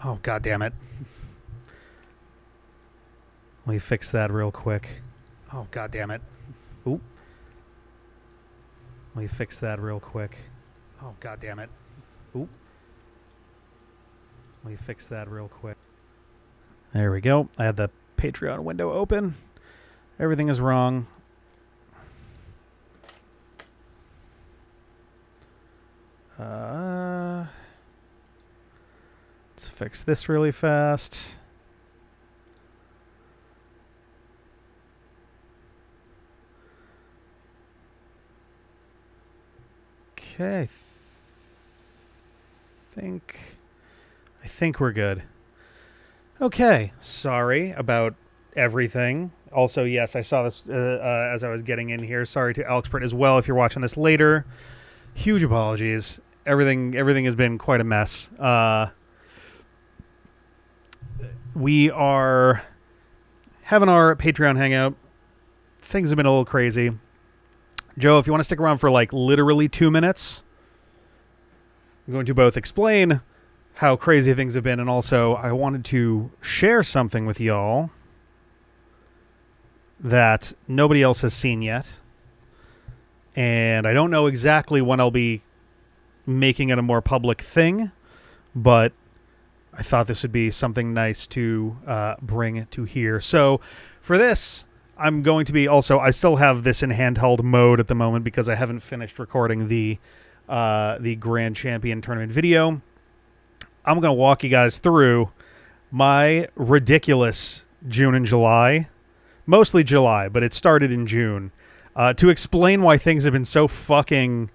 Oh, God damn it. Let me fix that real quick. Oh, God damn it. Oop. Let me fix that real quick. Oh, God damn it. Oop. Let me fix that real quick. There we go. I had the Patreon window open. Everything is wrong. Let's fix this really fast. Okay, I think we're good. Okay, sorry about everything. Also, yes, I saw this as I was getting in here. Sorry to Alexpert as well if you're watching this later. Huge apologies. Everything has been quite a mess. We are having our Patreon hangout. Things have been a little crazy. Joe, if you want to stick around for like literally 2 minutes, I'm going to both explain how crazy things have been, and also I wanted to share something with y'all that nobody else has seen yet. And I don't know exactly when I'll be making it a more public thing, but I thought this would be something nice to bring to here. So for this, I'm going to be also, I still have this in handheld mode at the moment because I haven't finished recording the Grand Champion Tournament video. I'm going to walk you guys through my ridiculous June and July, mostly July, but it started in June, to explain why things have been so fucking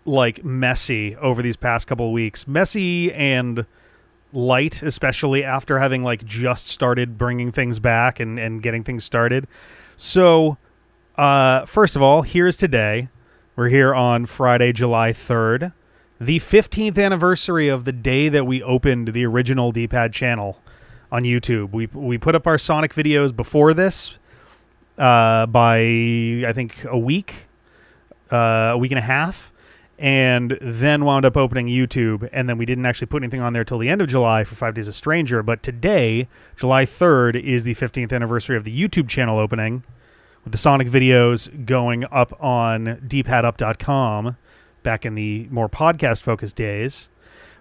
like messy over these past couple of weeks. Messy and light, especially after having like just started bringing things back and getting things started. So first of all, here's today. We're here on Friday, July 3rd, the 15th anniversary of the day that we opened the original D-Pad channel on YouTube. We put up our Sonic videos before this by I think a week and a half, and then wound up opening YouTube, and then we didn't actually put anything on there till the end of July for 5 Days a Stranger. But today, July 3rd, is the 15th anniversary of the YouTube channel opening, with the Sonic videos going up on dpadup.com back in the more podcast-focused days.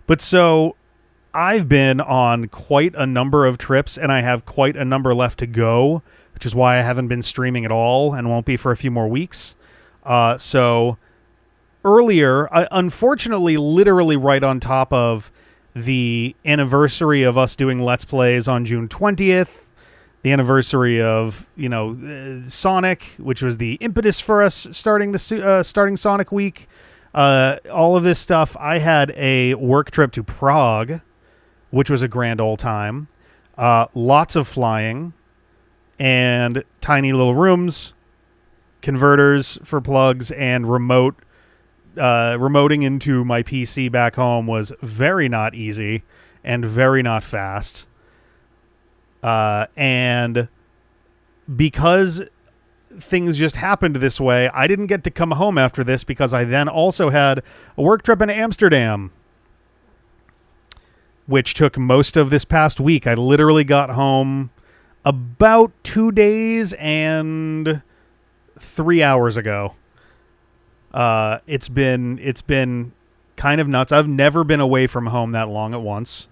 But so I've been on quite a number of trips, and I have quite a number left to go, which is why I haven't been streaming at all and won't be for a few more weeks. So earlier, unfortunately, literally right on top of the anniversary of us doing Let's Plays on June 20th, the anniversary of, Sonic, which was the impetus for us starting Sonic Week, all of this stuff, I had a work trip to Prague, which was a grand old time, lots of flying, and tiny little rooms, converters for plugs, and remoting into my PC back home was very not easy and very not fast. And because things just happened this way, I didn't get to come home after this because I then also had a work trip in Amsterdam, which took most of this past week. I literally got home about 2 days and 3 hours ago. It's been kind of nuts. I've never been away from home that long at once.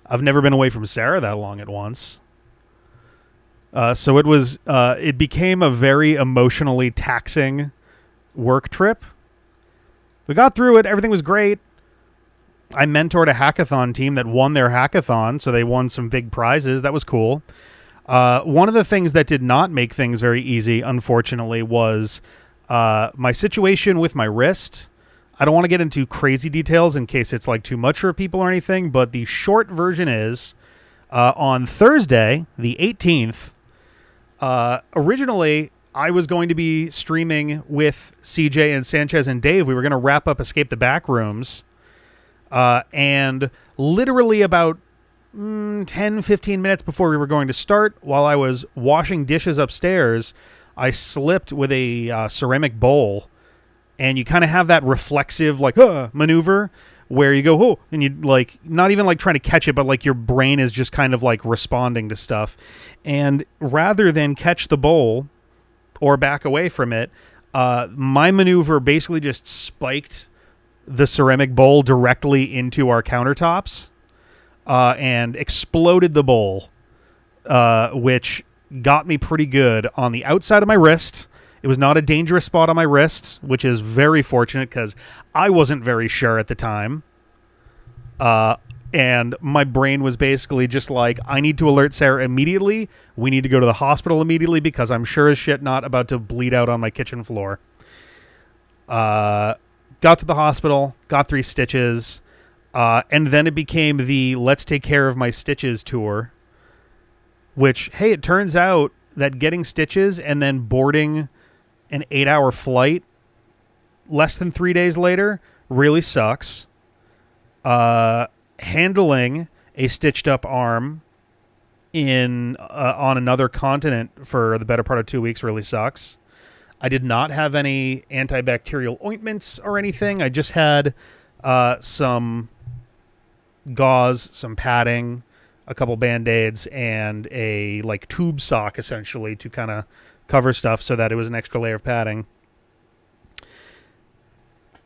I've never been away from Sarah that long at once. So it became a very emotionally taxing work trip. We got through it. Everything was great. I mentored a hackathon team that won their hackathon, so they won some big prizes. That was cool. One of the things that did not make things very easy, unfortunately, was my situation with my wrist. I don't want to get into crazy details in case it's like too much for people or anything, but the short version is on Thursday, the 18th, originally I was going to be streaming with CJ and Sanchez and Dave. We were going to wrap up Escape the Backrooms, and literally about 10-15 minutes before we were going to start, while I was washing dishes upstairs, I slipped with a ceramic bowl, and you kind of have that reflexive maneuver where you go, oh, and you like not even like trying to catch it, but like your brain is just kind of like responding to stuff. And rather than catch the bowl or back away from it, my maneuver basically just spiked the ceramic bowl directly into our countertops and exploded the bowl, which got me pretty good on the outside of my wrist. It was not a dangerous spot on my wrist, which is very fortunate because I wasn't very sure at the time. And my brain was basically just like, I need to alert Sarah immediately. We need to go to the hospital immediately because I'm sure as shit not about to bleed out on my kitchen floor. Got to the hospital, got 3 stitches, and then it became the let's take care of my stitches tour, which, hey, it turns out that getting stitches and then boarding an 8-hour flight less than 3 days later really sucks. Handling a stitched up arm on another continent for the better part of 2 weeks really sucks. I did not have any antibacterial ointments or anything. I just had some gauze, some padding, a couple Band-Aids, and a like tube sock essentially to kind of cover stuff so that it was an extra layer of padding.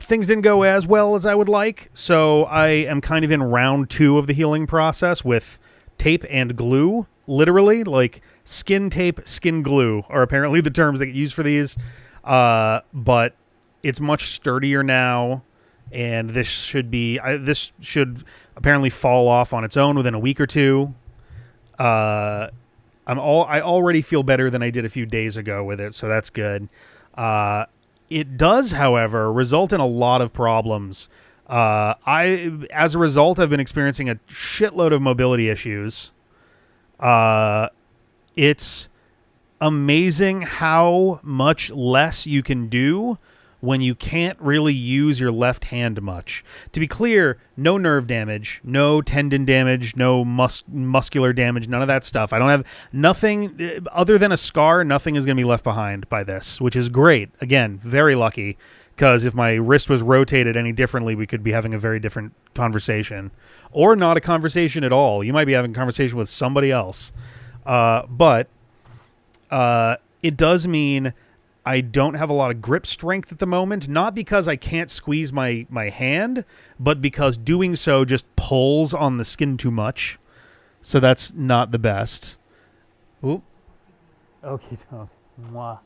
Things didn't go as well as I would like, so I am kind of in round 2 of the healing process with tape and glue, literally. Like skin tape, skin glue are apparently the terms that get used for these, but it's much sturdier now, and this should apparently fall off on its own within a week or two. I already feel better than I did a few days ago with it, so that's good. It does, however, result in a lot of problems. As a result, I've been experiencing a shitload of mobility issues. It's amazing how much less you can do when you can't really use your left hand much. To be clear, no nerve damage, no tendon damage, no muscular damage, none of that stuff. I don't have nothing other than a scar. Nothing is going to be left behind by this, which is great. Again, very lucky, because if my wrist was rotated any differently, we could be having a very different conversation, or not a conversation at all. You might be having a conversation with somebody else. But it does mean I don't have a lot of grip strength at the moment, not because I can't squeeze my hand, but because doing so just pulls on the skin too much. So that's not the best. Oop. Okay. Mwah.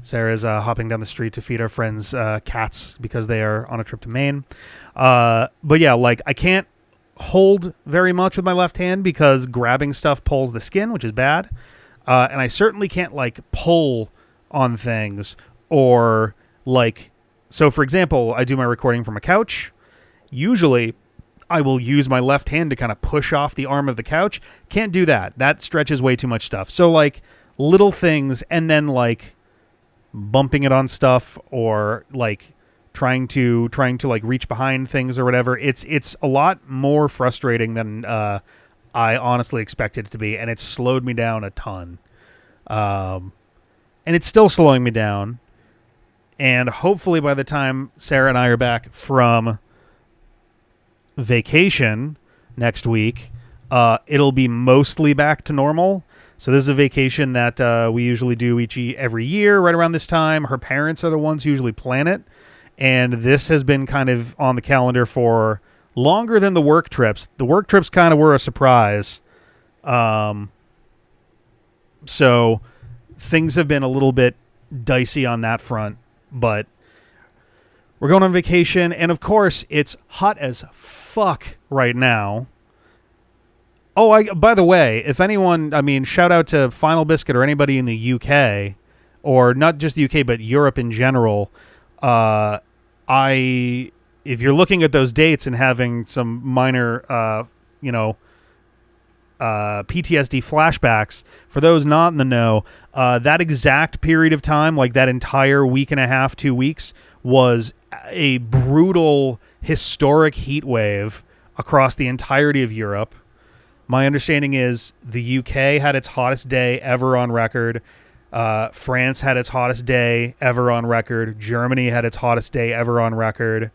Sarah's hopping down the street to feed our friends' cats because they are on a trip to Maine. But yeah, like I can't hold very much with my left hand because grabbing stuff pulls the skin, which is bad. And I certainly can't like pull on things or like, so for example, I do my recording from a couch. Usually I will use my left hand to kind of push off the arm of the couch. Can't do that. That stretches way too much stuff. So like little things, and then like bumping it on stuff or like trying to like reach behind things or whatever. It's a lot more frustrating than I honestly expected it to be, and it's slowed me down a ton. And it's still slowing me down. And hopefully by the time Sarah and I are back from vacation next week, it'll be mostly back to normal. So this is a vacation that we usually do every year right around this time. Her parents are the ones who usually plan it. And this has been kind of on the calendar for longer than the work trips. The work trips kind of were a surprise. So things have been a little bit dicey on that front, but we're going on vacation. And of course it's hot as fuck right now. Oh, by the way, if anyone, I mean, shout out to Final Biscuit or anybody in the UK, or not just the UK, but Europe in general. If you're looking at those dates and having some minor, PTSD flashbacks, for those not in the know, that exact period of time, like that entire week and a half, 2 weeks, was a brutal, historic heat wave across the entirety of Europe. My understanding is the UK had its hottest day ever on record. France had its hottest day ever on record. Germany had its hottest day ever on record.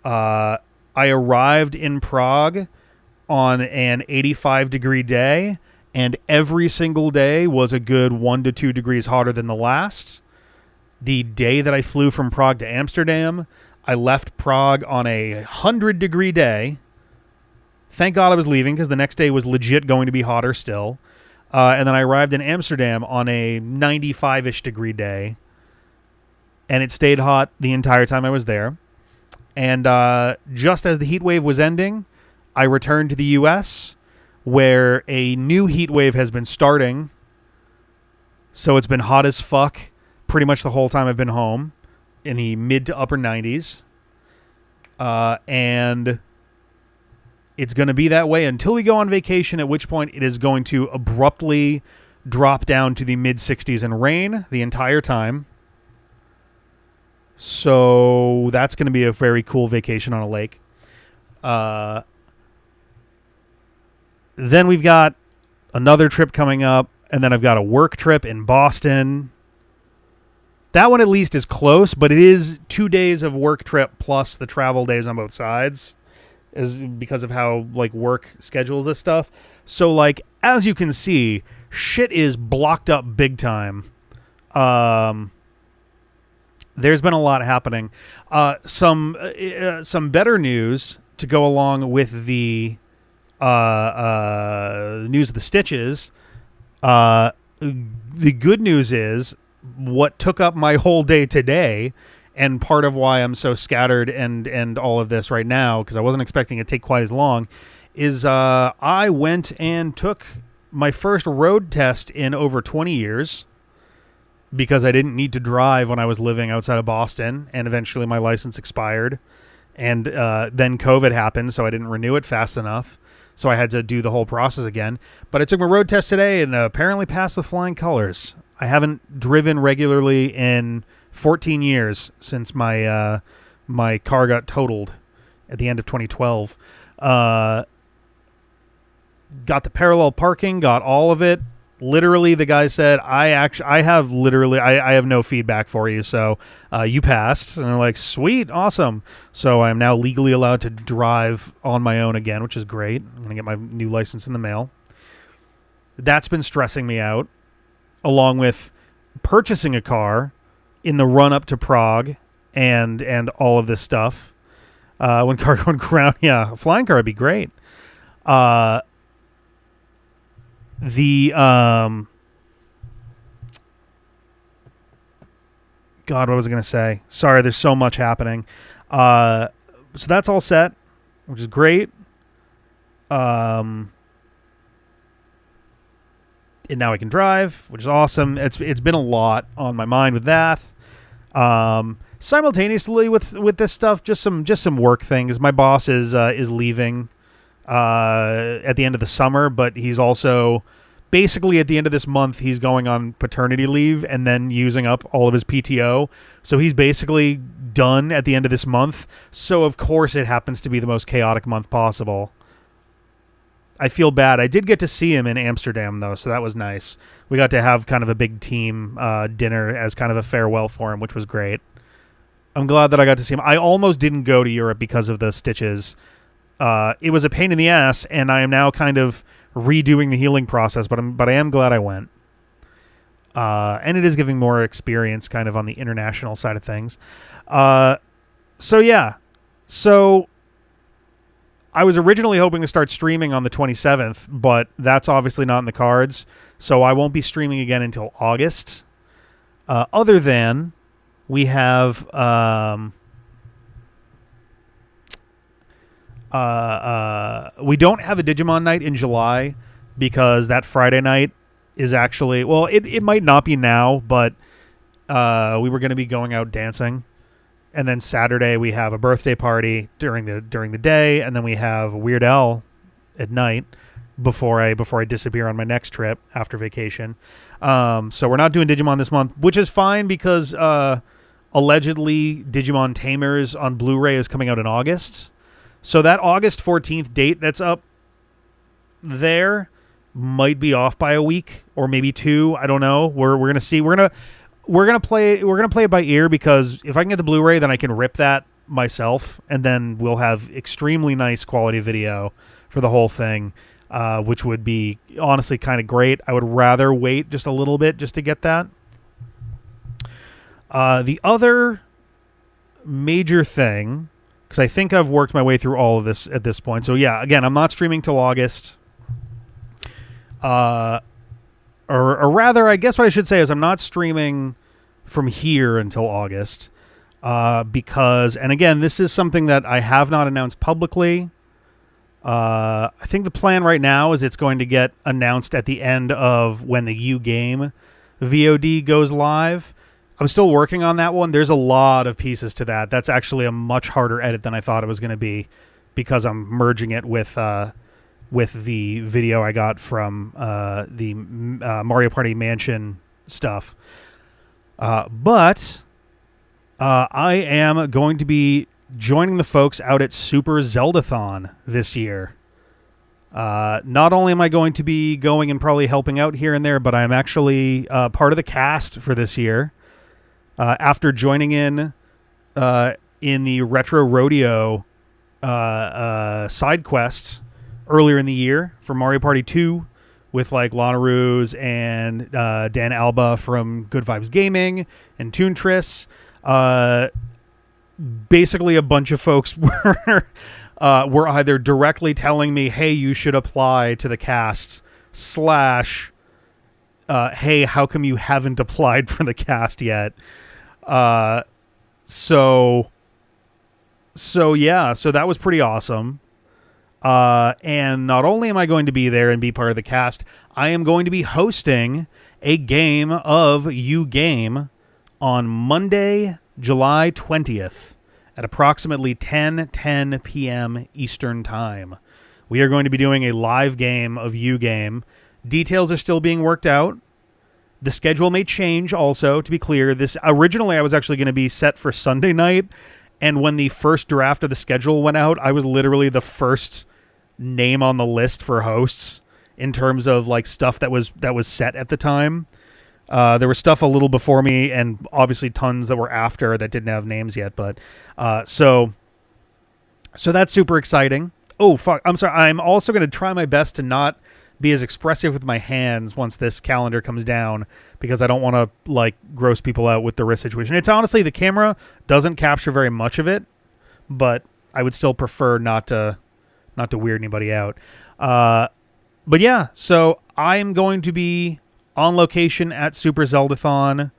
I arrived in Prague on an 85-degree day, and every single day was a good 1 to 2 degrees hotter than the last. The day that I flew from Prague to Amsterdam, I left Prague on a 100-degree day. Thank God I was leaving, because the next day was legit going to be hotter still. And then I arrived in Amsterdam on a 95-ish degree day. And it stayed hot the entire time I was there. And just as the heat wave was ending, I returned to the U.S., where a new heat wave has been starting. So it's been hot as fuck pretty much the whole time I've been home, in the mid to upper 90s. And it's going to be that way until we go on vacation, at which point it is going to abruptly drop down to the mid 60s and rain the entire time. So that's going to be a very cool vacation on a lake. Then we've got another trip coming up, and then I've got a work trip in Boston. That one at least is close, but it is 2 days of work trip plus the travel days on both sides, is because of how like work schedules this stuff. So like, as you can see, shit is blocked up big time. There's been a lot happening. Some better news to go along with the news of the stitches. The good news is, what took up my whole day today, and part of why I'm so scattered and all of this right now, because I wasn't expecting it to take quite as long, is I went and took my first road test in over 20 years, because I didn't need to drive when I was living outside of Boston, and eventually my license expired, and then COVID happened, so I didn't renew it fast enough, so I had to do the whole process again. But I took my road test today and apparently passed with flying colors. I haven't driven regularly in 14 years since my my car got totaled at the end of 2012. Got the parallel parking, got all of it. Literally, the guy said, I have no feedback for you, so you passed. And I'm like, sweet, awesome. So I'm now legally allowed to drive on my own again, which is great. I'm going to get my new license in the mail. That's been stressing me out, along with purchasing a car in the run-up to Prague and all of this stuff. When car going around, yeah, a flying car would be great. God, what was I going to say? Sorry, there's so much happening. So that's all set, which is great. And now I can drive, which is awesome. It's been a lot on my mind with that. Simultaneously with this stuff, just some work things. My boss is leaving at the end of the summer, but he's also basically at the end of this month he's going on paternity leave and then using up all of his PTO. So he's basically done at the end of this month. So of course it happens to be the most chaotic month possible. I feel bad. I did get to see him in Amsterdam, though, so that was nice. We got to have kind of a big team dinner as kind of a farewell for him, which was great. I'm glad that I got to see him. I almost didn't go to Europe because of the stitches. It was a pain in the ass, and I am now kind of redoing the healing process, but I am glad I went. And it is giving more experience kind of on the international side of things. So, yeah. So I was originally hoping to start streaming on the 27th, but that's obviously not in the cards, so I won't be streaming again until August. Other than we have we don't have a Digimon night in July because that Friday night is actually, well, it might not be now, but we were going to be going out dancing. And then Saturday we have a birthday party during the day, and then we have Weird Al at night before I disappear on my next trip after vacation. So we're not doing Digimon this month, which is fine because allegedly Digimon Tamers on Blu-ray is coming out in August. So that August 14th date that's up there might be off by a week or maybe two. I don't know. We're gonna see. We're gonna play it by ear because if I can get the Blu-ray, then I can rip that myself, and then we'll have extremely nice quality video for the whole thing, which would be honestly kind of great. I would rather wait just a little bit just to get that. The other major thing, because I think I've worked my way through all of this at this point. So yeah, again, I'm not streaming till August. Or rather, I guess what I should say is I'm not streaming from here until August. Because, and again, this is something that I have not announced publicly. I think the plan right now is it's going to get announced at the end of when the U Game VOD goes live. I'm still working on that one. There's a lot of pieces to that. That's actually a much harder edit than I thought it was going to be, because I'm merging it with the video I got from the Mario Party Mansion stuff. But I am going to be joining the folks out at Super Zeldathon this year. Not only am I going to be going and probably helping out here and there, but I'm actually part of the cast for this year. After joining in the Retro Rodeo side quest earlier in the year for Mario Party 2 with like Lana Ruse and Dan Alba from Good Vibes Gaming and Toontriss. Basically a bunch of folks were either directly telling me, hey, you should apply to the cast, / hey, how come you haven't applied for the cast yet? So yeah, so that was pretty awesome. And not only am I going to be there and be part of the cast, I am going to be hosting a game of U Game on Monday, July 20th at approximately 10:10 p.m. Eastern Time. We are going to be doing a live game of U Game. Details are still being worked out. The schedule may change also, to be clear. This originally I was actually going to be set for Sunday night, and when the first draft of the schedule went out, I was literally the first name on the list for hosts in terms of like stuff that was set at the time. There was stuff a little before me, and obviously tons that were after that didn't have names yet. But so that's super exciting. Oh fuck! I'm sorry. I'm also going to try my best to not be as expressive with my hands once this calendar comes down, because I don't want to like gross people out with the wrist situation. It's honestly, the camera doesn't capture very much of it, but I would still prefer not to weird anybody out. But yeah, so I'm going to be on location at Super Zeldathon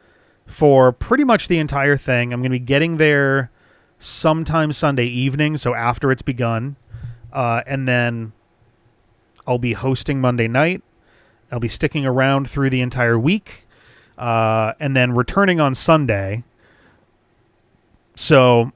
for pretty much the entire thing. I'm going to be getting there sometime Sunday evening, so after it's begun, and then I'll be hosting Monday night. I'll be sticking around through the entire week, and then returning on Sunday. So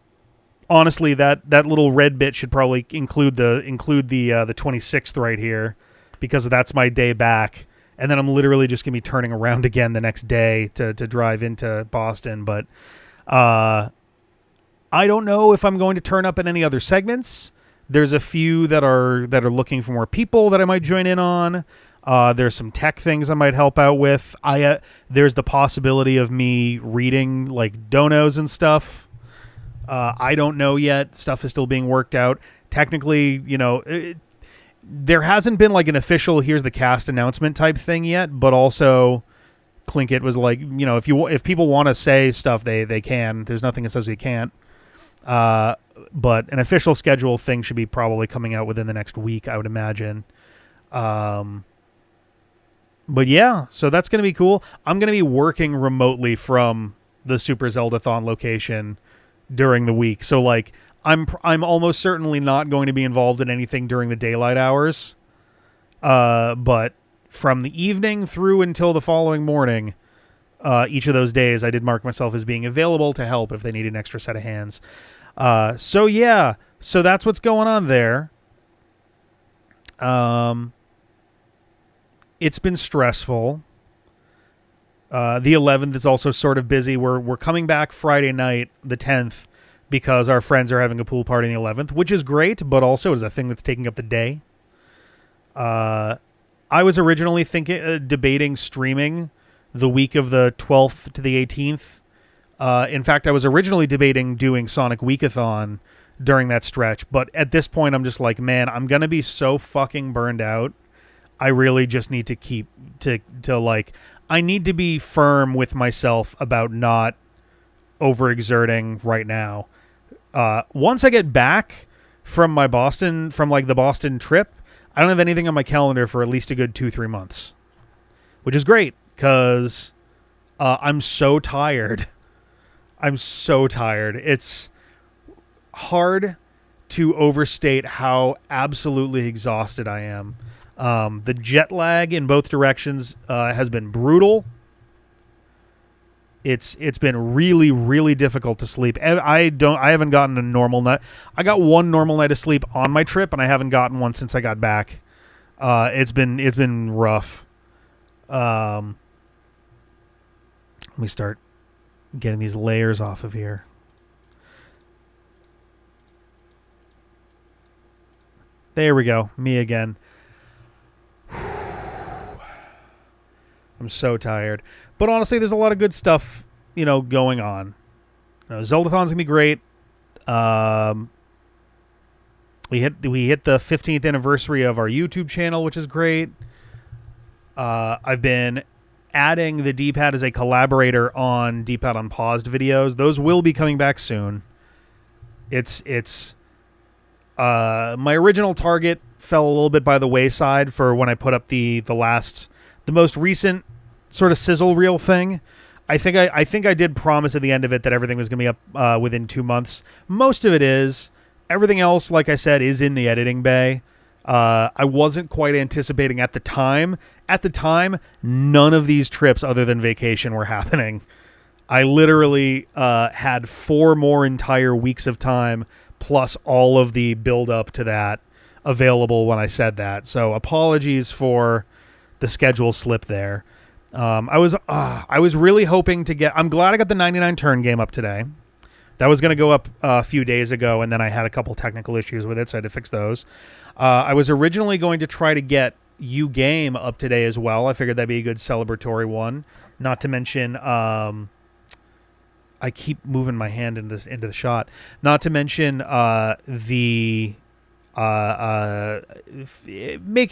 honestly, that little red bit should probably include the 26th right here, because that's my day back. And then I'm literally just going to be turning around again the next day to drive into Boston. But I don't know if I'm going to turn up in any other segments. There's a few that are looking for more people that I might join in on. There's some tech things I might help out with. There's the possibility of me reading like donos and stuff. I don't know yet. Stuff is still being worked out. Technically, there hasn't been like an official here's the cast announcement type thing yet, but also Clinkit was like, if people want to say stuff, they can. There's nothing that says they can't. But an official schedule thing should be probably coming out within the next week, I would imagine. But yeah, so that's going to be cool. I'm going to be working remotely from the Super Zeldathon location during the week. So like I'm almost certainly not going to be involved in anything during the daylight hours. But from the evening through until the following morning, each of those days I did mark myself as being available to help if they need an extra set of hands. So yeah, so that's what's going on there. It's been stressful. The 11th is also sort of busy. We're coming back Friday night, the 10th, because our friends are having a pool party on the 11th, which is great, but also is a thing that's taking up the day. I was originally debating streaming the week of the 12th to the 18th, In fact, I was originally debating doing Sonic Weekathon during that stretch, but at this point, I'm just like, man, I'm gonna be so fucking burned out. I really just need to keep to like, I need to be firm with myself about not overexerting right now. Once I get back from the Boston trip, I don't have anything on my calendar for at least a good 2-3 months, which is great because I'm so tired. I'm so tired. It's hard to overstate how absolutely exhausted I am. The jet lag in both directions has been brutal. It's been really, really difficult to sleep. I haven't gotten a normal night. I got one normal night of sleep on my trip, and I haven't gotten one since I got back. It's been rough. Let me start getting these layers off of here. There we go. Me again. I'm so tired. But honestly, there's a lot of good stuff, going on. Zeldathon's gonna be great. We hit the 15th anniversary of our YouTube channel, which is great. I've been adding the D-pad as a collaborator on D-pad on paused videos. Those will be coming back soon. It's my original target fell a little bit by the wayside for when I put up the most recent sort of sizzle reel thing. I think I did promise at the end of it that everything was going to be up within 2 months. Most of it is. Everything else, like I said, is in the editing bay. I wasn't quite anticipating at the time. At the time, none of these trips other than vacation were happening. I literally had 4 more entire weeks of time plus all of the build up to that available when I said that. So apologies for the schedule slip there. I was really hoping to get... I'm glad I got the 99 turn game up today. That was going to go up a few days ago, and then I had a couple technical issues with it, so I had to fix those. I was originally going to try to get U-Game up today as well. I figured that'd be a good celebratory one. Not to mention... I keep moving my hand into the shot. Not to mention make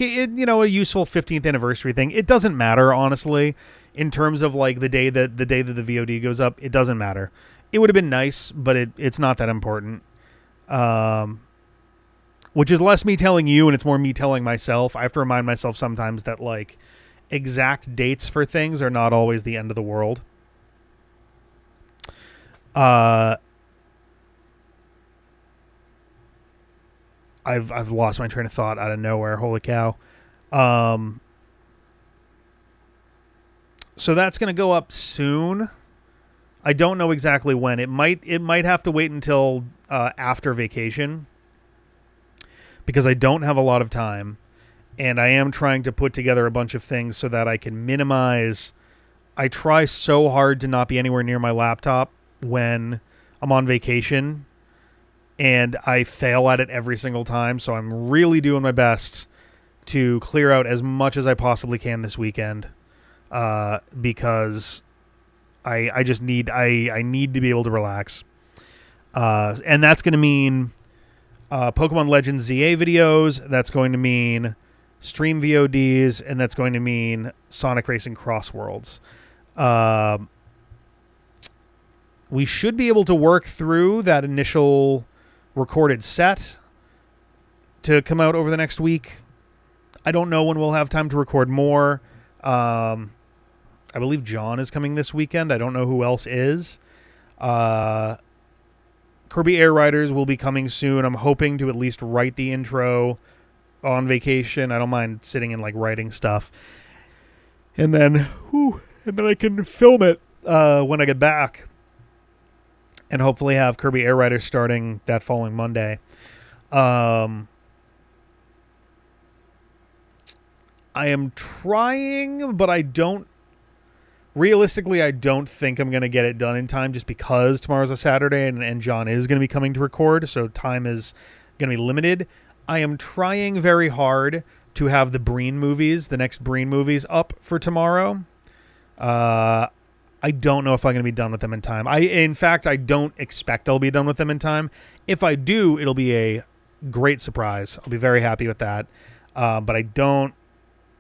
it a useful 15th anniversary thing. It doesn't matter, honestly, in terms of like the day that the VOD goes up. It doesn't matter. It would have been nice, but it's not that important. Which is less me telling you, and it's more me telling myself. I have to remind myself sometimes that like exact dates for things are not always the end of the world. I've lost my train of thought out of nowhere. Holy cow. So that's going to go up soon. I don't know exactly when. It might have to wait until after vacation because I don't have a lot of time, and I am trying to put together a bunch of things so that I can minimize. I try so hard to not be anywhere near my laptop when I'm on vacation, and I fail at it every single time, so I'm really doing my best to clear out as much as I possibly can this weekend because I just need I need to be able to relax. And that's going to mean Pokemon Legends ZA videos, that's going to mean stream VODs, and that's going to mean Sonic Racing Cross Worlds. We should be able to work through that initial recorded set to come out over the next week. I don't know when we'll have time to record more. I believe John is coming this weekend. I don't know who else is. Kirby Air Riders will be coming soon. I'm hoping to at least write the intro on vacation. I don't mind sitting and like writing stuff. And then I can film it when I get back. And hopefully have Kirby Air Riders starting that following Monday. I am trying, but I don't think I'm going to get it done in time just because tomorrow's a Saturday and John is going to be coming to record, so time is going to be limited. I am trying very hard to have the next Breen movies up for tomorrow. I don't know if I'm going to be done with them in time. In fact, I don't expect I'll be done with them in time. If I do, it'll be a great surprise. I'll be very happy with that. But I don't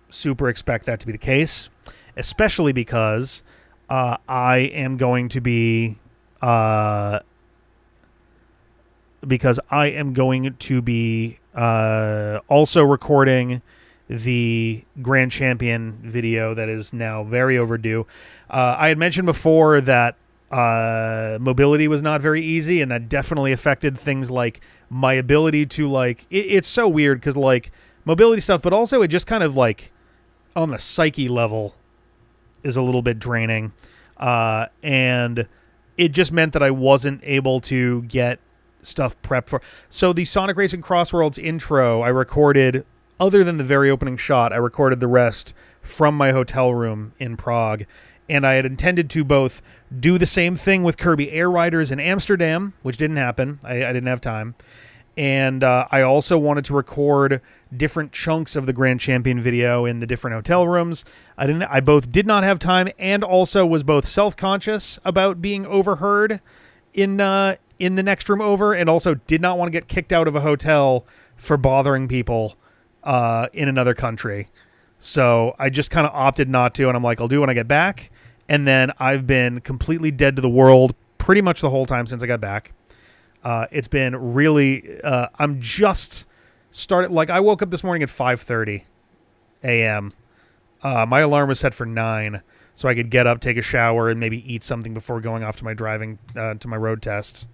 super expect that to be the case, especially because I am going to be also recording the Grand Champion video that is now very overdue. I had mentioned before that mobility was not very easy, and that definitely affected things like my ability to, like, it's so weird because, like, mobility stuff, but also it just kind of, like, on the psyche level is a little bit draining. And it just meant that I wasn't able to get stuff prepped for. So the Sonic Racing Crossworlds intro I recorded, other than the very opening shot, I recorded the rest from my hotel room in Prague. And I had intended to both do the same thing with Kirby Air Riders in Amsterdam, which didn't happen. I didn't have time. And I also wanted to record different chunks of the Grand Champion video in the different hotel rooms. I both did not have time, and also was both self-conscious about being overheard in the next room over, and also did not want to get kicked out of a hotel for bothering people in another country. So I just kind of opted not to, and I'm like, I'll do it when I get back. And then I've been completely dead to the world pretty much the whole time since I got back. It's been really, I'm just started, like, I woke up this morning at 5:30 a.m. My alarm was set for 9, so I could get up, take a shower, and maybe eat something before going off to my driving, to my road test.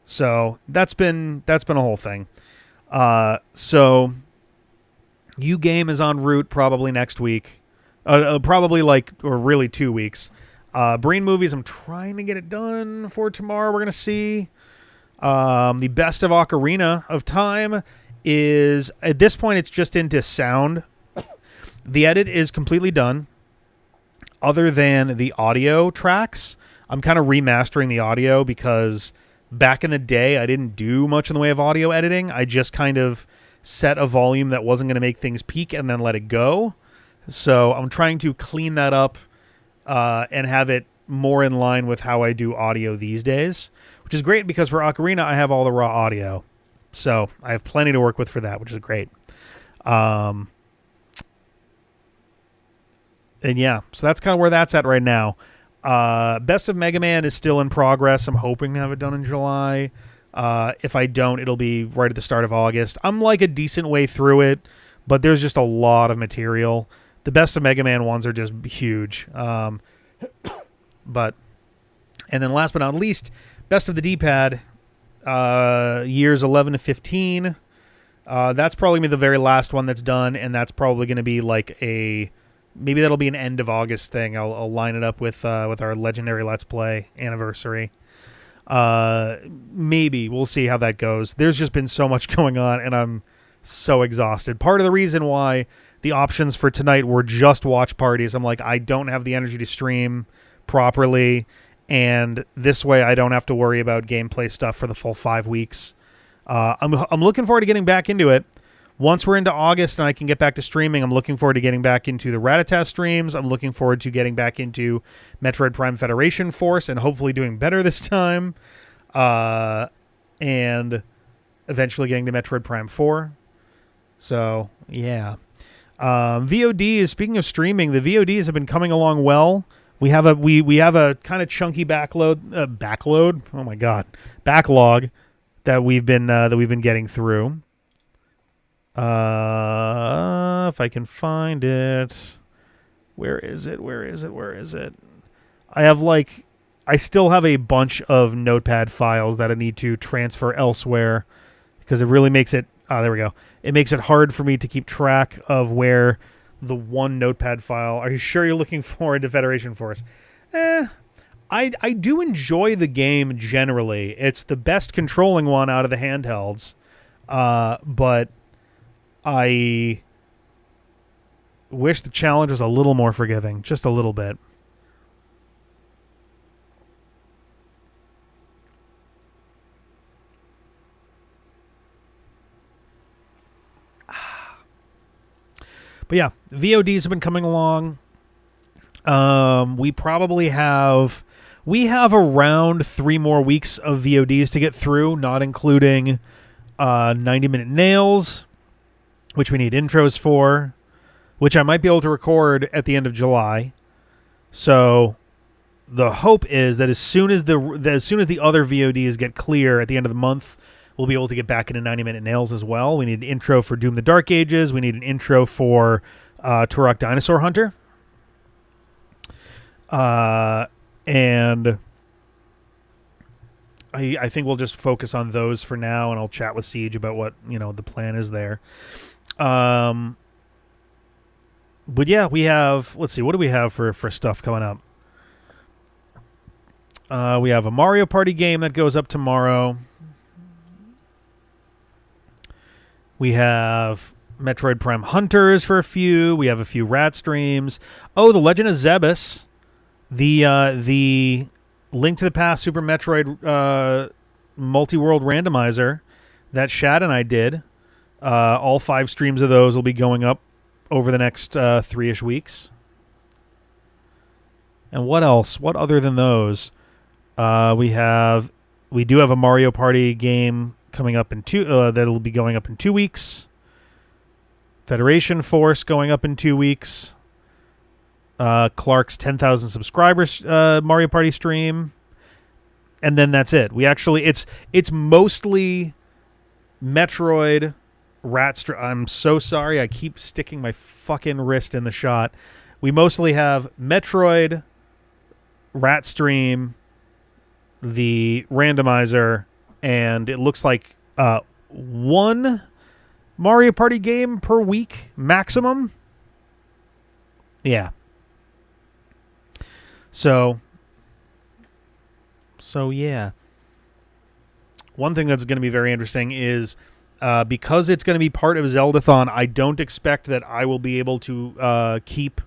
So that's been a whole thing. So U-Game is en route probably next week. Probably or really 2 weeks. Breen Movies, I'm trying to get it done for tomorrow. We're going to see. The Best of Ocarina of Time is, at this point, it's just into sound. The edit is completely done. Other than the audio tracks, I'm kind of remastering the audio because back in the day, I didn't do much in the way of audio editing. I just kind of set a volume that wasn't going to make things peak and then let it go. So I'm trying to clean that up and have it more in line with how I do audio these days, which is great because for Ocarina, I have all the raw audio. So I have plenty to work with for that, which is great. And yeah, so that's kind of where that's at right now. Best of Mega Man is still in progress. I'm hoping to have it done in July. If I don't, it'll be right at the start of August. I'm like a decent way through it, but there's just a lot of material. The Best of Mega Man ones are just huge. And then last but not least, Best of the D-Pad, years 11 to 15. That's probably gonna be the very last one that's done, and that's probably going to be like maybe that'll be an end of August thing. I'll line it up with our Legendary Let's Play anniversary. Maybe we'll see how that goes. There's just been so much going on, and I'm so exhausted. Part of the reason why the options for tonight were just watch parties, I'm like, I don't have the energy to stream properly, and this way I don't have to worry about gameplay stuff for the full 5 weeks. I'm looking forward to getting back into it. Once we're into August and I can get back to streaming, I'm looking forward to getting back into the Ratata streams. I'm looking forward to getting back into Metroid Prime Federation Force and hopefully doing better this time. And eventually getting to Metroid Prime 4. So, yeah. VODs, speaking of streaming, the VODs have been coming along well. We have a kind of chunky backlog. Oh my god, backlog that we've been getting through. If I can find it, where is it? I still have a bunch of Notepad files that I need to transfer elsewhere because it really makes it. There we go. It makes it hard for me to keep track of where the one Notepad file. Are you sure you're looking forward to Federation Force? I do enjoy the game generally. It's the best controlling one out of the handhelds. But I wish the challenge was a little more forgiving. Just a little bit. But yeah, VODs have been coming along. We probably have around 3 more weeks of VODs to get through, not including 90-minute nails, which we need intros for, which I might be able to record at the end of July. So the hope is that as soon as the other VODs get clear at the end of the month, we'll be able to get back into 90-minute nails as well. We need an intro for Doom the Dark Ages. We need an intro for Turok Dinosaur Hunter. And I think we'll just focus on those for now, and I'll chat with Siege about what, the plan is there. But yeah, we have, let's see, what do we have for stuff coming up? We have a Mario Party game that goes up tomorrow. We have Metroid Prime Hunters for a few. We have a few Rat streams. Oh, The Legend of Zebus. The Link to the Past Super Metroid multi-world randomizer that Shad and I did. All 5 streams of those will be going up over the next 3-ish weeks. And what else? What other than those? We do have a Mario Party game coming up in that'll be going up in 2 weeks. Federation Force going up in 2 weeks. Clark's 10,000 subscribers Mario Party stream, and then that's it. We actually it's mostly Metroid I'm so sorry, I keep sticking my fucking wrist in the shot. We mostly have Metroid, Rat stream, the randomizer, and it looks like 1 Mario Party game per week maximum. Yeah. So yeah. One thing that's going to be very interesting is because it's going to be part of Zeldathon, I don't expect that I will be able to keep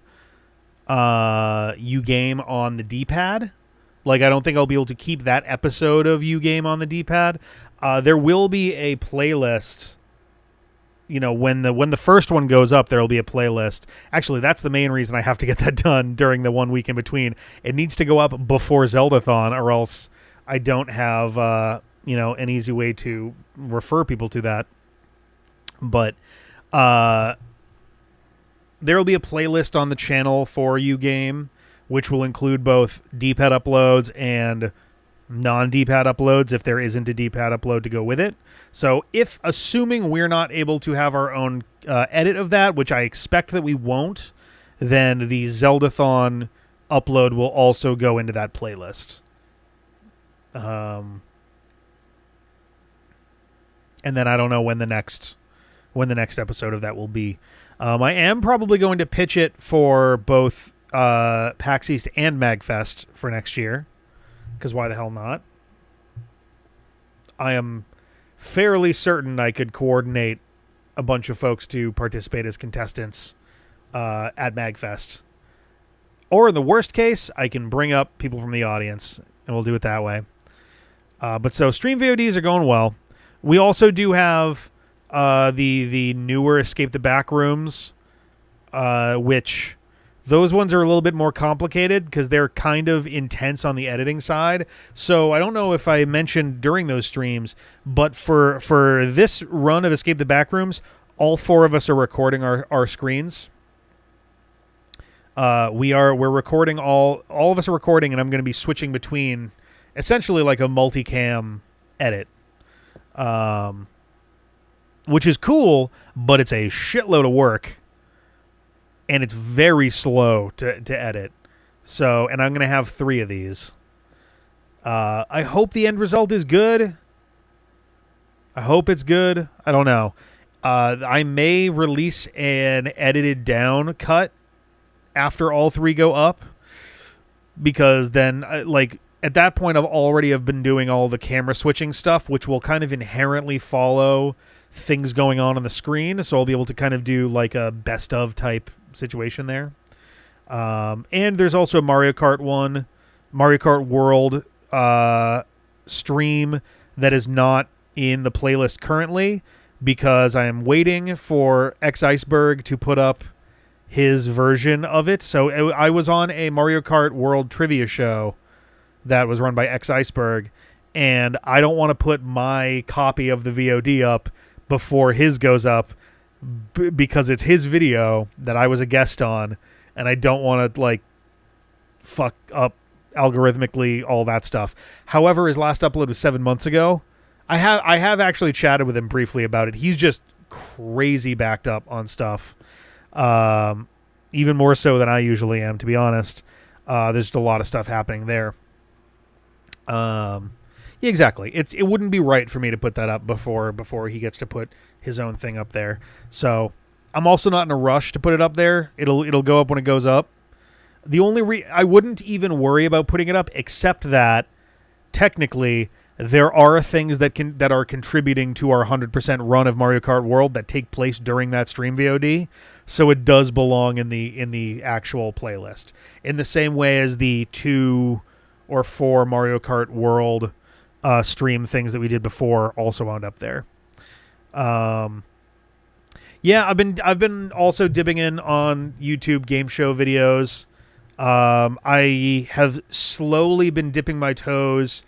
U-Game on the D-pad. Like, I don't think I'll be able to keep that episode of U-Game on the D-pad. There will be a playlist. When the first one goes up, there will be a playlist. Actually, that's the main reason I have to get that done during the 1 week in between. It needs to go up before Zeldathon, or else I don't have an easy way to refer people to that. But there will be a playlist on the channel for U-Game, which will include both D-pad uploads and non-D-pad uploads if there isn't a D-pad upload to go with it. So assuming we're not able to have our own edit of that, which I expect that we won't, then the Zeldathon upload will also go into that playlist. And then I don't know when the next episode of that will be. I am probably going to pitch it for both PAX East and MagFest for next year, because why the hell not? I am fairly certain I could coordinate a bunch of folks to participate as contestants at MagFest. Or in the worst case, I can bring up people from the audience, and we'll do it that way. But so stream VODs are going well. We also do have the newer Escape the Backrooms, which those ones are a little bit more complicated because they're kind of intense on the editing side. So I don't know if I mentioned during those streams, but for this run of Escape the Backrooms, all 4 of us are recording our screens. We're recording all of us are recording, and I'm going to be switching between essentially like a multicam edit. Which is cool, but it's a shitload of work, and it's very slow to edit. So, and I'm going to have 3 of these. I hope the end result is good. I hope it's good. I don't know. I may release an edited down cut after all 3 go up, because then, at that point, I've already been doing all the camera switching stuff, which will kind of inherently follow things going on the screen, so I'll be able to kind of do like a best of type situation there. And there's also a Mario Kart World stream that is not in the playlist currently, because I am waiting for X Iceberg to put up his version of it. So I was on a Mario Kart World Trivia show that was run by X Iceberg, and I don't want to put my copy of the VOD up before his goes up because it's his video that I was a guest on, and I don't want to like fuck up algorithmically all that stuff. However, his last upload was 7 months ago. I have actually chatted with him briefly about it. He's just crazy backed up on stuff. Even more so than I usually am, to be honest. There's just a lot of stuff happening there. Yeah, exactly. It wouldn't be right for me to put that up before he gets to put his own thing up there. So I'm also not in a rush to put it up there. It'll go up when it goes up. The only I wouldn't even worry about putting it up, except that technically there are things that are contributing to our 100% run of Mario Kart World that take place during that stream VOD. So it does belong in the actual playlist, in the same way as the 2 or 4 Mario Kart World stream things that we did before also wound up there. Yeah, I've been also dipping in on YouTube game show videos. I have slowly been dipping my toes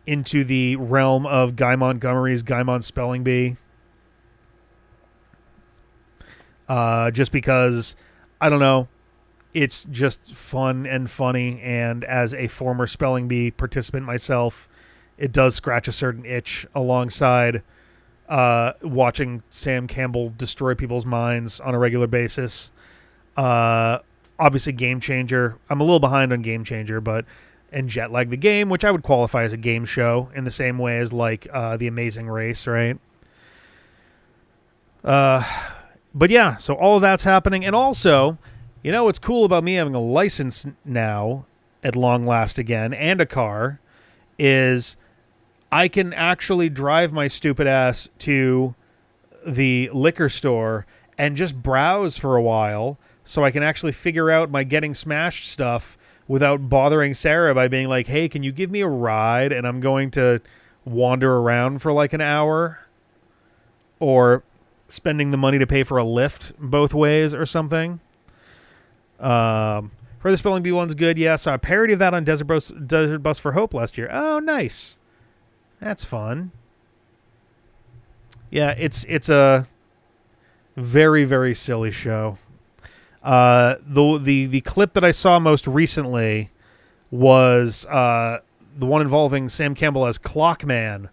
into the realm of Guy Montgomery's Gaimon Spelling Bee. Just because, I don't know, it's just fun and funny, and as a former Spelling Bee participant myself, it does scratch a certain itch alongside watching Sam Campbell destroy people's minds on a regular basis. Obviously, Game Changer. I'm a little behind on Game Changer, and Jet Lag the Game, which I would qualify as a game show in the same way as like The Amazing Race, right? But yeah, so all of that's happening. And also, you know what's cool about me having a license now at long last again, and a car, is I can actually drive my stupid ass to the liquor store and just browse for a while so I can actually figure out my Getting Smashed stuff without bothering Sarah by being like, hey, can you give me a ride? And I'm going to wander around for like an hour, or spending the money to pay for a lift both ways or something. For the Spelling Bee one's good. Yeah, saw a parody of that on Desert Bus for Hope last year. Oh, nice. That's fun. Yeah, it's a very, very silly show. The clip that I saw most recently was the one involving Sam Campbell as Clockman,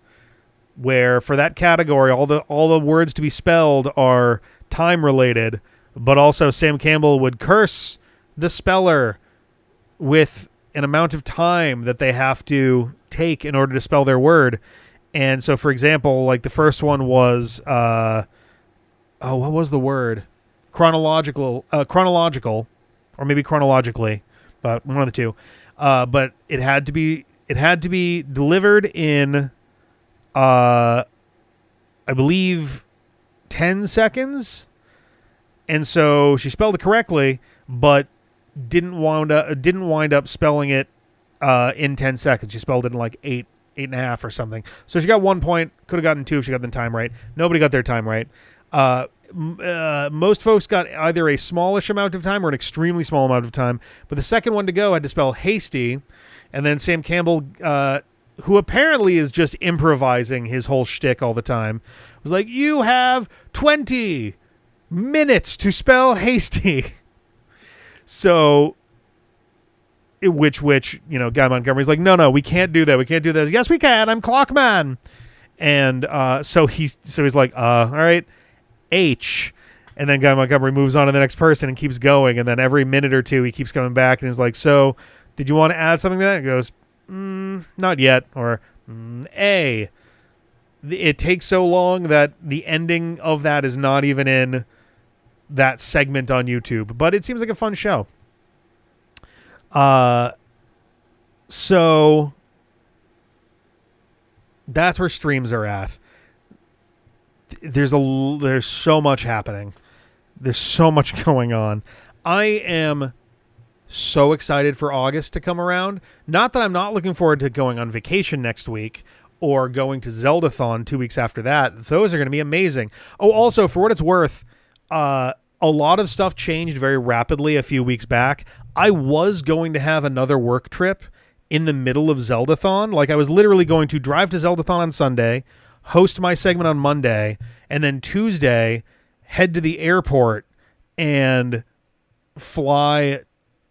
where for that category all the words to be spelled are time related, but also Sam Campbell would curse the speller with an amount of time that they have to take in order to spell their word. And so, for example, like the first one was what was the word? Chronological, or maybe chronologically, but one of the two. But it had to be delivered in, I believe, 10 seconds. And so she spelled it correctly, but didn't wind up spelling it in 10 seconds. She spelled it in like 8.5 or something. So she got 1 point. Could have gotten 2 if she got the time right. Nobody got their time right. Most folks got either a smallish amount of time or an extremely small amount of time. But the second one to go had to spell hasty. And then Sam Campbell, who apparently is just improvising his whole shtick all the time, was like, you have 20 minutes to spell hasty. So, which, Guy Montgomery's like, no, we can't do that. We can't do this. Yes, we can. I'm Clockman. And so he's like, all right, H. And then Guy Montgomery moves on to the next person and keeps going. And then every minute or two, he keeps coming back and he's like, so did you want to add something to that? He goes, not yet. Or A. It takes so long that the ending of that is not even in that segment on YouTube. But it seems like a fun show. So that's where streams are at. There's so much happening. There's so much going on. I am so excited for August to come around. Not that I'm not looking forward to going on vacation next week or going to Zeldathon 2 weeks after that. Those are going to be amazing. Oh, also, for what it's worth, a lot of stuff changed very rapidly a few weeks back. I was going to have another work trip in the middle of Zeldathon. Like, I was literally going to drive to Zeldathon on Sunday, host my segment on Monday, and then Tuesday head to the airport and fly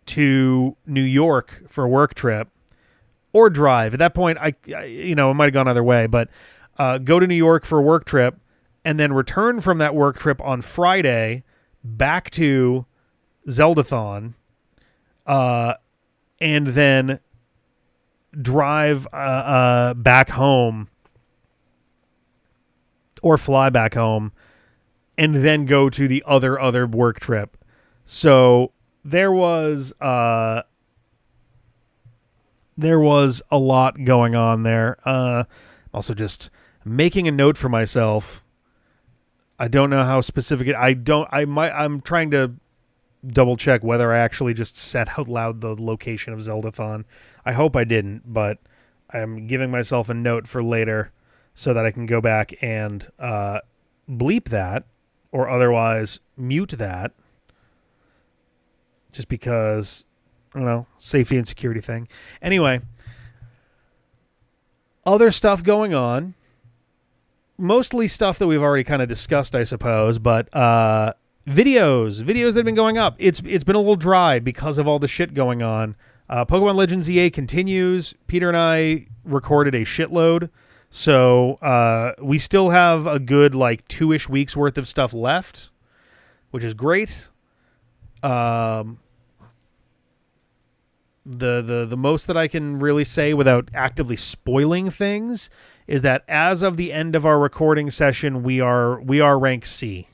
to New York for a work trip, or drive. At that point, I it might have gone either way, but go to New York for a work trip and then return from that work trip on Friday back to Zeldathon, and then drive back home or fly back home and then go to the other work trip. So there was a lot going on there. Also, just making a note for myself. I don't know how specific I'm trying to double check whether I actually just said out loud the location of Zeldathon. I hope I didn't, but I'm giving myself a note for later so that I can go back and bleep that or otherwise mute that, just because, I don't know, safety and security thing. Anyway, other stuff going on. Mostly stuff that we've already kind of discussed, I suppose, but videos that have been going up. It's been a little dry because of all the shit going on. Pokemon Legends EA continues. Peter and I recorded a shitload, so we still have a good 2-ish weeks worth of stuff left, which is great. The most that I can really say without actively spoiling things is that as of the end of our recording session, we are rank C.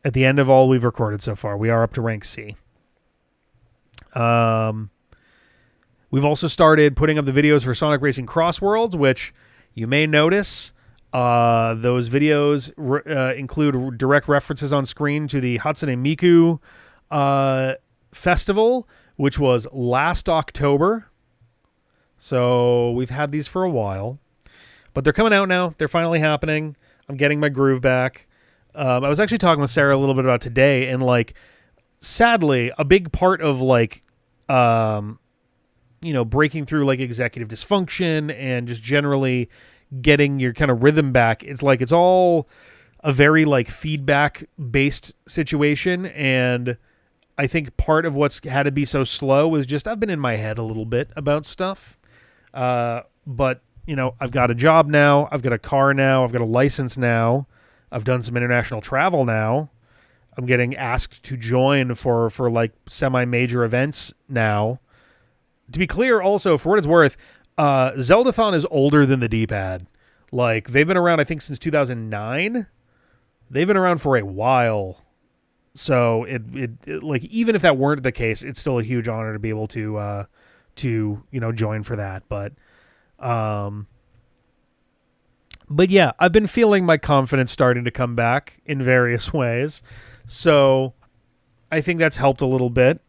At the end of all we've recorded so far, we are up to rank C. We've also started putting up the videos for Sonic Racing Cross Worlds, which you may notice. Those videos include direct references on screen to the Hatsune Miku festival, which was last October. So we've had these for a while, but they're coming out now. They're finally happening. I'm getting my groove back. I was actually talking with Sarah a little bit about today, and sadly, a big part of breaking through executive dysfunction and just generally getting your kind of rhythm back. It's all a very feedback based situation, and I think part of what's had to be so slow is just I've been in my head a little bit about stuff. But I've got a job now. I've got a car now. I've got a license now. I've done some international travel now. I'm getting asked to join for semi-major events now. To be clear, also, for what it's worth, Zeldathon is older than the D-pad. They've been around, I think, since 2009. They've been around for a while. So it even if that weren't the case, it's still a huge honor to be able to join for that. But yeah, I've been feeling my confidence starting to come back in various ways. So I think that's helped a little bit.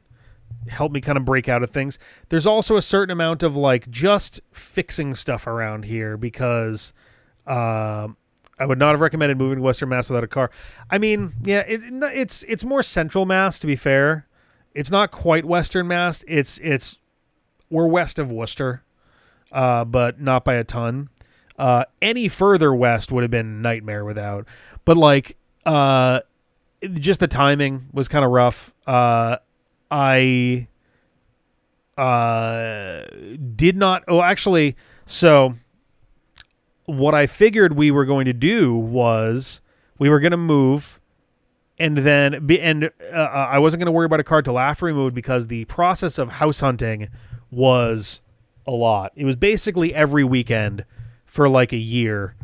Helped me kind of break out of things. There's also a certain amount of just fixing stuff around here because I would not have recommended moving to Western Mass without a car. I mean, yeah, it's more Central Mass, to be fair. It's not quite Western Mass. We're west of Worcester, but not by a ton. Any further west would have been a nightmare without. But just the timing was kind of rough. I did not. Oh, actually, so what I figured we were going to do was we were going to move, and then I wasn't going to worry about a car till after we moved because the process of house hunting was a lot. It was basically every weekend for a year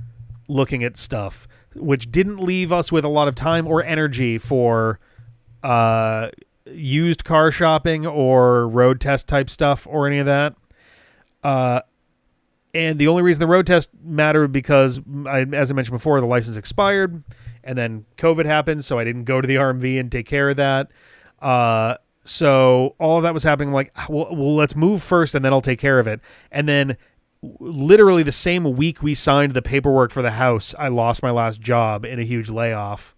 looking at stuff, which didn't leave us with a lot of time or energy for used car shopping or road test type stuff or any of that. And the only reason the road test mattered because, as I mentioned before, the license expired, and then COVID happened, so I didn't go to the RMV and take care of that. So all of that was happening well, let's move first, and then I'll take care of it. And then literally the same week we signed the paperwork for the house, I lost my last job in a huge layoff.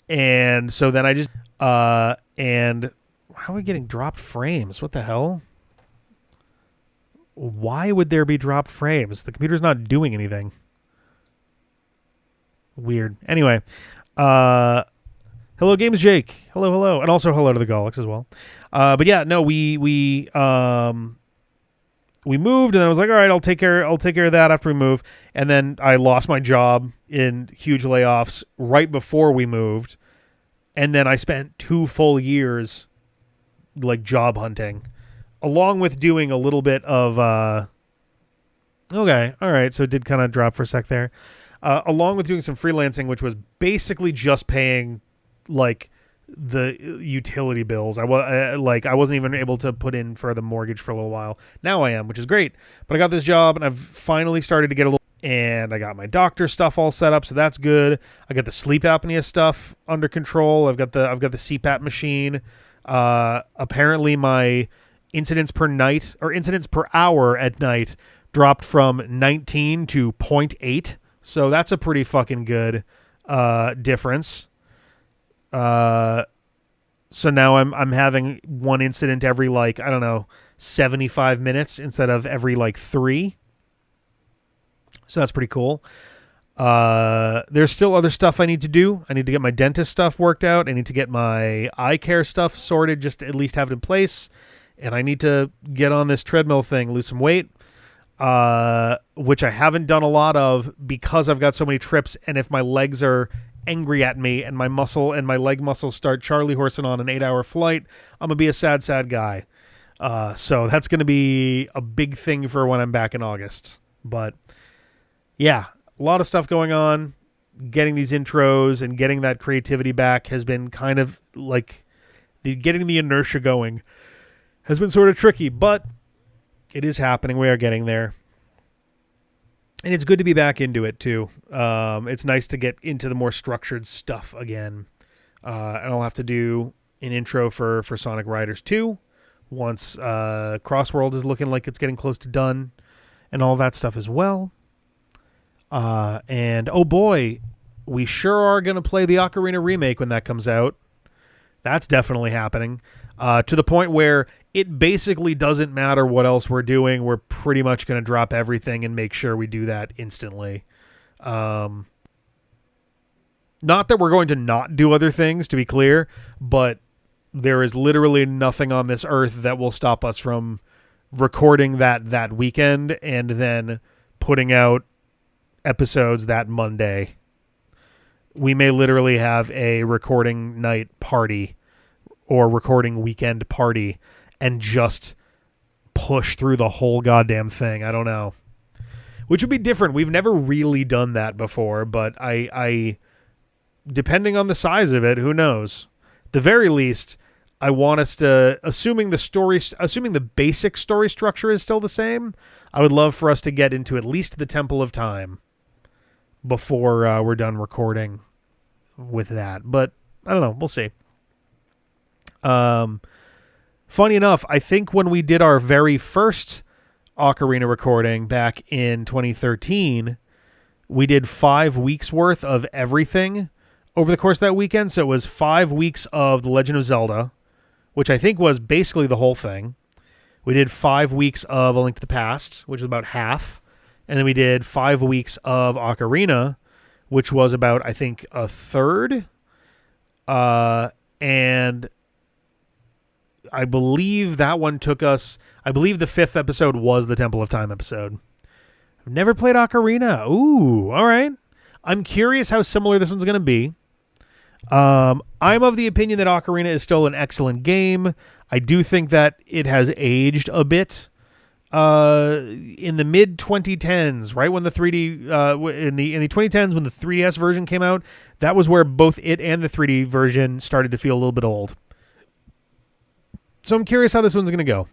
And so then I just and how are we getting dropped frames? What the hell? Why would there be dropped frames? The computer's not doing anything. Weird. Anyway, hello, Games Jake. Hello, and also hello to the Golics as well. But yeah, no, we moved, and then I was like, all right, I'll take care of that after we move. And then I lost my job in huge layoffs right before we moved, and then I spent 2 full years like job hunting, along with doing a little bit of okay, all right, so it did kind of drop for a sec there. Along with doing some freelancing, which was basically just paying like the utility bills. I wasn't even able to put in for the mortgage for a little while. Now I am, which is great. But I got this job and I've finally started to get a little, and I got my doctor stuff all set up, so that's good. I got the sleep apnea stuff under control. I've got the CPAP machine. Apparently my incidents per night or incidents per hour at night dropped from 19 to 0.8. So that's a pretty fucking good difference. So now I'm having one incident every 75 minutes instead of every 3. So that's pretty cool. There's still other stuff I need to do. I need to get my dentist stuff worked out. I need to get my eye care stuff sorted, just to at least have it in place. And I need to get on this treadmill thing, lose some weight. Which I haven't done a lot of because I've got so many trips, and if my legs are angry at me and my leg muscles start Charlie horsing on an 8-hour flight, I'm gonna be a sad guy. So that's gonna be a big thing for when I'm back in August. But yeah, a lot of stuff going on. Getting these intros and getting that creativity back has been kind of like getting the inertia going has been sort of tricky, but it is happening. We are getting there. And it's good to be back into it, too. It's nice to get into the more structured stuff again. And I'll have to do an intro for Sonic Riders 2 once Crossworld is looking like it's getting close to done and all that stuff as well. And, oh boy, we sure are going to play the Ocarina remake when that comes out. That's definitely happening. To the point where it basically doesn't matter what else we're doing. We're pretty much going to drop everything and make sure we do that instantly. Not that we're going to not do other things, to be clear, but there is literally nothing on this earth that will stop us from recording that weekend and then putting out episodes that Monday. We may literally have a recording night party or recording weekend party and just push through the whole goddamn thing. I don't know. Which would be different. We've never really done that before, but I depending on the size of it, who knows? At the very least, I want us to, assuming the basic story structure is still the same, I would love for us to get into at least the Temple of Time before we're done recording with that. But I don't know. We'll see. Funny enough, I think when we did our very first Ocarina recording back in 2013, we did 5 weeks worth of everything over the course of that weekend. So it was 5 weeks of The Legend of Zelda, which I think was basically the whole thing. We did 5 weeks of A Link to the Past, which was about half. And then we did 5 weeks of Ocarina, which was about, I think, a third. And I believe that one took us, I believe the 5th episode was the Temple of Time episode. I've never played Ocarina. Ooh, all right. I'm curious how similar this one's going to be. I'm of the opinion that Ocarina is still an excellent game. I do think that it has aged a bit. In the mid 2010s, right when the 3D in the 2010s when the 3DS version came out, that was where both it and the 3D version started to feel a little bit old. So I'm curious how this one's going to go.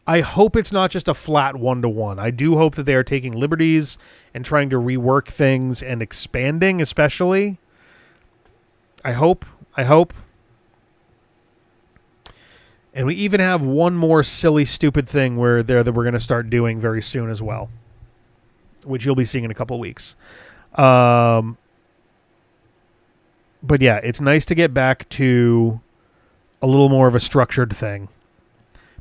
I hope it's not just a flat 1-to-1. I do hope that they are taking liberties and trying to rework things and expanding, especially. I hope. And we even have one more silly, stupid thing that we're going to start doing very soon as well, which you'll be seeing in a couple of weeks. But yeah, it's nice to get back to a little more of a structured thing.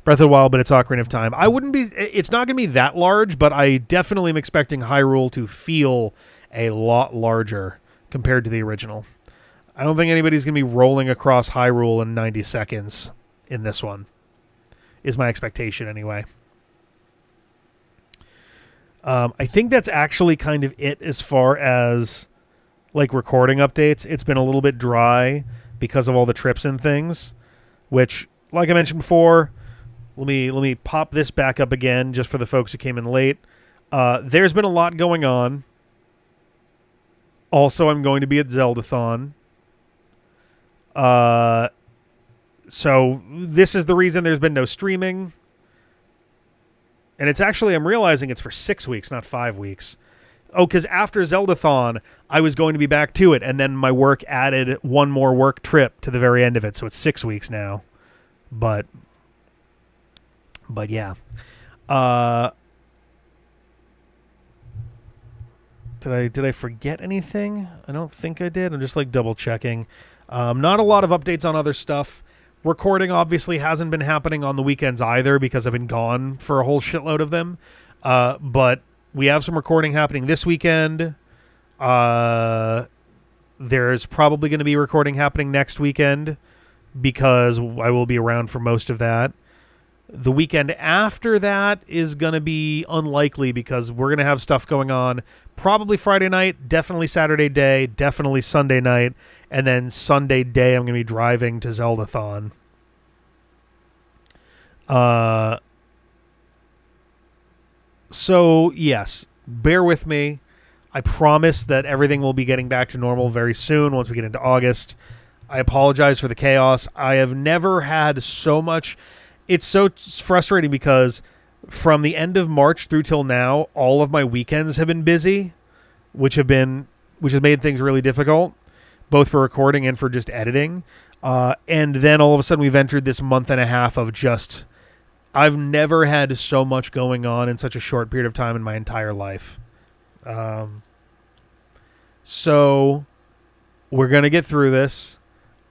Breath of the Wild, but it's Ocarina of Time. It's not going to be that large, but I definitely am expecting Hyrule to feel a lot larger compared to the original. I don't think anybody's going to be rolling across Hyrule in 90 seconds in this one, is my expectation anyway. I think that's actually kind of it as far as like recording updates. It's been a little bit dry because of all the trips and things, which, like I mentioned before, let me pop this back up again just for the folks who came in late. There's been a lot going on. Also, I'm going to be at Zeldathon. So this is the reason there's been no streaming. And it's actually, I'm realizing it's for 6 weeks, not 5 weeks. Oh, because after Zeldathon, I was going to be back to it, and then my work added one more work trip to the very end of it, so it's 6 weeks now. But yeah. Did I forget anything? I don't think I did. I'm just like double checking. Not a lot of updates on other stuff. Recording obviously hasn't been happening on the weekends either because I've been gone for a whole shitload of them. But we have some recording happening this weekend. There's probably going to be recording happening next weekend because I will be around for most of that. The weekend after that is going to be unlikely because we're going to have stuff going on probably Friday night, definitely Saturday day, definitely Sunday night, and then Sunday day I'm going to be driving to Zeldathon. So, yes, bear with me. I promise that everything will be getting back to normal very soon once we get into August. I apologize for the chaos. I have never had so much... It's so frustrating because from the end of March through till now, all of my weekends have been busy, which has made things really difficult, both for recording and for just editing. And then all of a sudden we've entered this month and a half of just, I've never had so much going on in such a short period of time in my entire life. So we're going to get through this.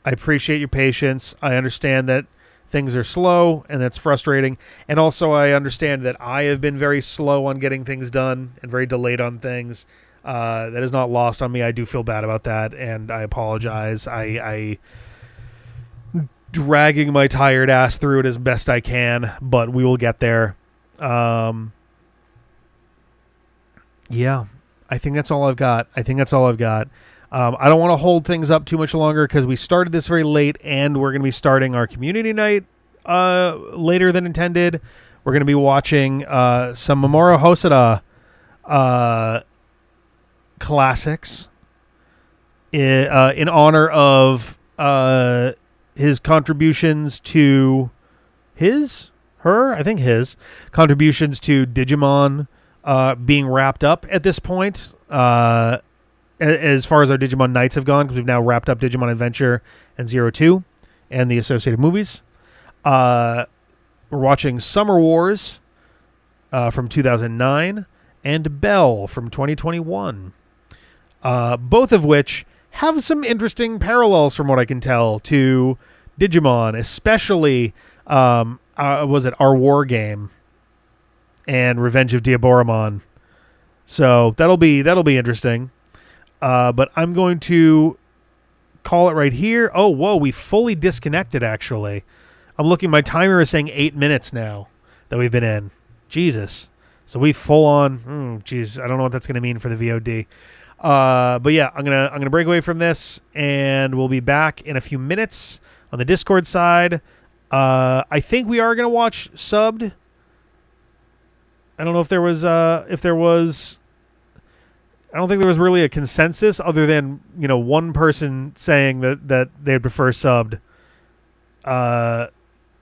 I appreciate your patience. I understand that things are slow, and that's frustrating. And also, I understand that I have been very slow on getting things done and very delayed on things. That is not lost on me. I do feel bad about that, and I apologize. I dragging my tired ass through it as best I can, but we will get there. Yeah, I think that's all I've got. I don't want to hold things up too much longer because we started this very late, and we're going to be starting our community night later than intended. We're going to be watching some Mamoru Hosoda classics in honor of his contributions to his contributions to Digimon being wrapped up at this point. As far as our Digimon Nights have gone, because we've now wrapped up Digimon Adventure and 02 and the associated movies. We're watching Summer Wars from 2009 and Bell from 2021. Both of which have some interesting parallels from what I can tell to Digimon, especially was it Our War Game and Revenge of Diaboromon. So that'll be interesting. But I'm going to call it right here. Oh, whoa, we fully disconnected, actually. I'm looking, my timer is saying 8 minutes now that we've been in. Jesus. So we full on, I don't know what that's going to mean for the VOD. But yeah, I'm gonna break away from this, and we'll be back in a few minutes on the Discord side. I think we are going to watch subbed. I don't know if there was, I don't think there was really a consensus other than, one person saying that they'd prefer subbed.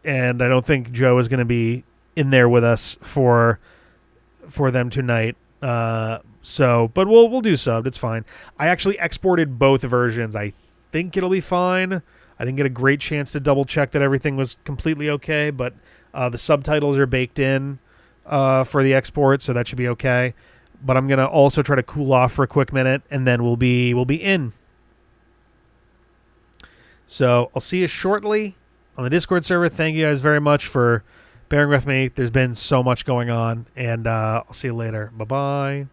And I don't think Joe is going to be in there with us for them tonight. But we'll do subbed. It's fine. I actually exported both versions. I think it'll be fine. I didn't get a great chance to double check that everything was completely okay, but the subtitles are baked in for the export, so that should be okay. But I'm going to also try to cool off for a quick minute, and then we'll be in. So I'll see you shortly on the Discord server. Thank you guys very much for bearing with me. There's been so much going on, and I'll see you later. Bye-bye.